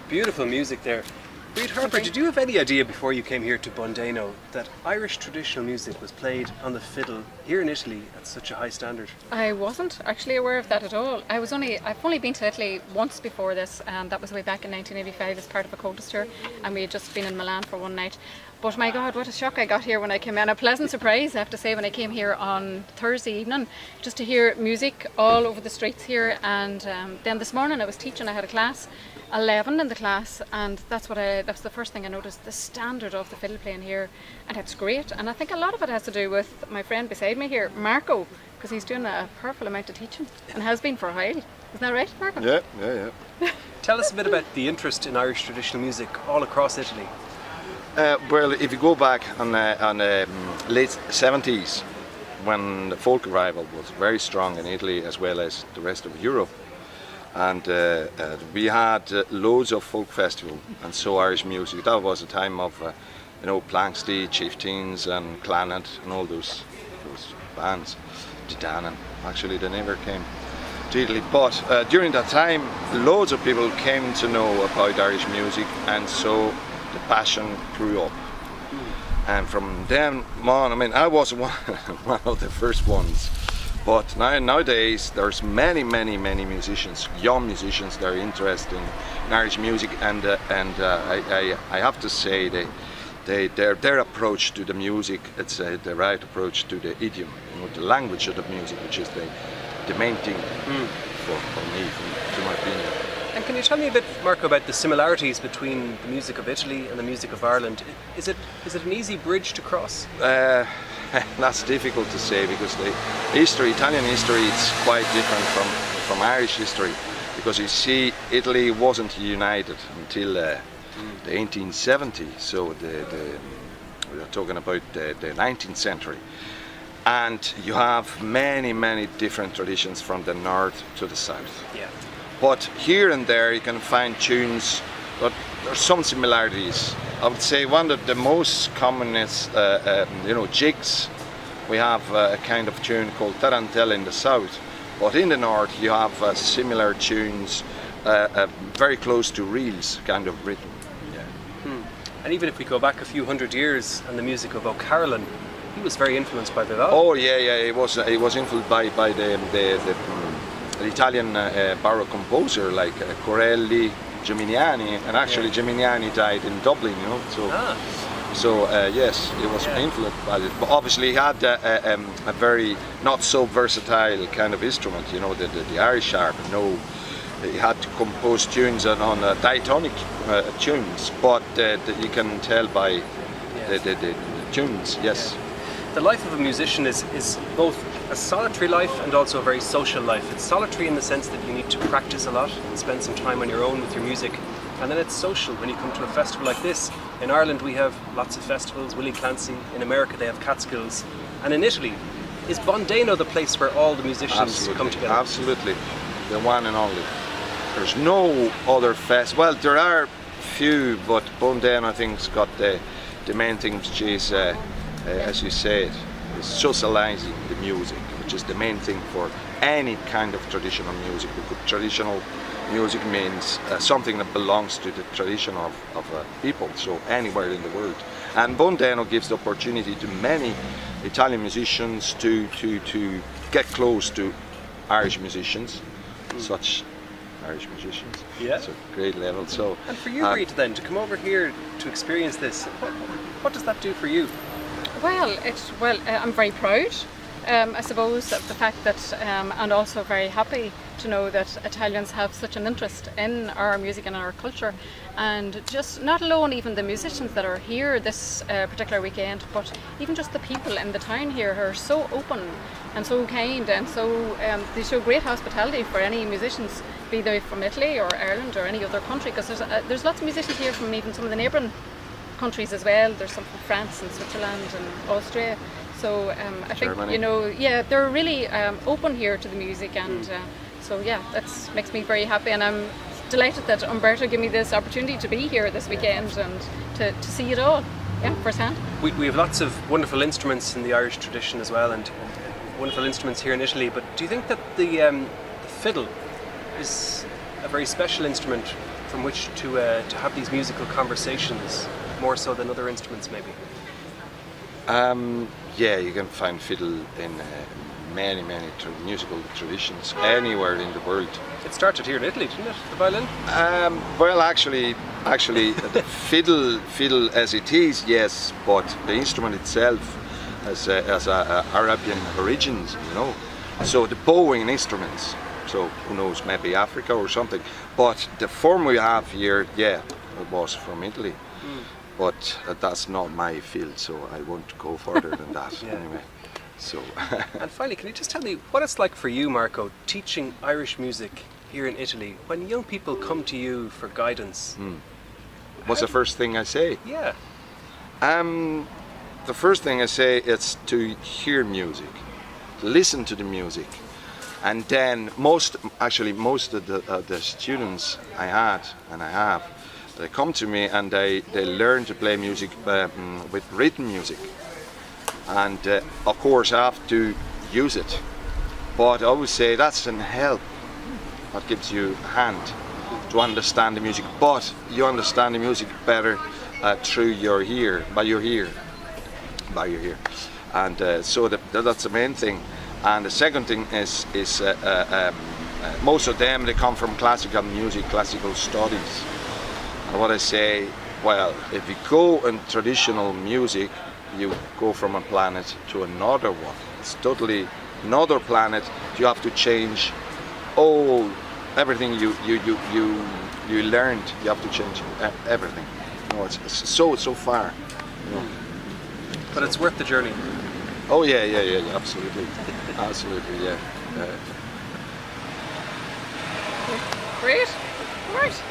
Beautiful music there. Brid Harper, did you have any idea before you came here to Bondeno that Irish traditional music was played on the fiddle here in Italy at such a high standard? I wasn't actually aware of that at all. I've only been to Italy once before this, and that was way back in 1985 as part of a Codas tour, and we had just been in Milan for one night. But my God, what a shock I got here when I came in. A pleasant surprise, I have to say, when I came here on Thursday evening, just to hear music all over the streets here. And then this morning I was teaching, I had a class, 11 in the class, and that's the first thing I noticed, the standard of the fiddle playing here, and it's great. And I think a lot of it has to do with my friend beside me here, Marco, because he's doing a powerful amount of teaching and has been for a while. Isn't that right, Marco? Yeah. Tell us a bit about the interest in Irish traditional music all across Italy. Well, if you go back on late 70s, when the folk revival was very strong in Italy as well as the rest of Europe, and we had loads of folk festivals and so Irish music. That was a time of Planxty, Chieftains and Clannad and all those bands. Titan, actually they never came to Italy, but during that time loads of people came to know about Irish music, and so the passion grew up. And from then on, I mean, I was one of the first ones, but nowadays there's many musicians, young musicians that are interested in Irish music, and I have to say their approach to the music, it's the right approach to the idiom, the language of the music, which is the main thing for me, to my opinion. And can you tell me a bit, Marco, about the similarities between the music of Italy and the music of Ireland? Is it an easy bridge to cross? That's difficult to say, because the Italian history, is quite different from Irish history, because you see, Italy wasn't united until the 1870s, so we are talking about the 19th century. And you have many different traditions from the north to the south. Yeah. But here and there you can find tunes, but there's some similarities. I would say one of the most common is, jigs. We have a kind of tune called tarantella in the south, but in the north you have similar tunes, very close to reels kind of rhythm. Yeah. And even if we go back a few hundred years and the music of O'Carolan, he was very influenced by Vivaldi. Oh yeah, he was influenced by the Italian baroque composer like Corelli, Geminiani, and actually Geminiani died in Dublin, So yes, he was influenced by it. But obviously he had a very not so versatile kind of instrument, the Irish harp. He had to compose tunes on diatonic tunes, but you can tell by the tunes, yes. The life of a musician is both a solitary life and also a very social life. It's solitary in the sense that you need to practice a lot and spend some time on your own with your music, and then it's social when you come to a festival like this. In Ireland we have lots of festivals, Willie Clancy. In America they have Catskills, and in Italy, is Bondeno the place where all the musicians come together? Absolutely, the one and only. There's no other fest. Well, there are few, but Bondeno I think's got the main thing, which is as you said, is socializing the music, which is the main thing for any kind of traditional music. Because traditional music means something that belongs to the tradition of people, so anywhere in the world. And Bondeno gives the opportunity to many Italian musicians to get close to Irish musicians, such Irish musicians. Yeah. It's a great level. So. And for you, Brid, then, to come over here to experience this, what does that do for you? Well, I'm very proud, I suppose, of the fact that, and also very happy to know that Italians have such an interest in our music and our culture, and just not alone even the musicians that are here this particular weekend, but even just the people in the town here who are so open and so kind, and so they show great hospitality for any musicians, be they from Italy or Ireland or any other country, because there's lots of musicians here from even some of the neighbouring countries as well. There's some from France and Switzerland and Austria, so I think Germany. They're really open here to the music, and so that makes me very happy, and I'm delighted that Umberto gave me this opportunity to be here this weekend and to see it all firsthand. We have lots of wonderful instruments in the Irish tradition as well, and wonderful instruments here in Italy, but do you think that the fiddle is a very special instrument from which to have these musical conversations, more so than other instruments, maybe? Yeah, you can find fiddle in many musical traditions anywhere in the world. It started here in Italy, didn't it? The violin? Well, actually, the fiddle as it is, yes, but the instrument itself has a Arabian origins, you know. So the bowing instruments, so who knows, maybe Africa or something. But the form we have here, yeah, it was from Italy. But that's not my field, so I won't go further than that anyway. So. And finally, can you just tell me what it's like for you, Marco, teaching Irish music here in Italy when young people come to you for guidance? What's the first thing I say? Yeah. The first thing I say is to hear music, listen to the music, and then most of the students I had and I have, they come to me and they learn to play music with rhythm music, and of course I have to use it, but I always say that's an help, that gives you a hand to understand the music, but you understand the music better through your ear, by your ear, and so that's the main thing. And the second thing is most of them, they come from classical music, classical studies. And what I say, well, if you go in traditional music, you go from a planet to another one. It's totally another planet. You have to change everything you learned. You have to change everything. You know, it's so far. You know. But it's worth the journey. Oh yeah, absolutely, absolutely, yeah. Great. Right.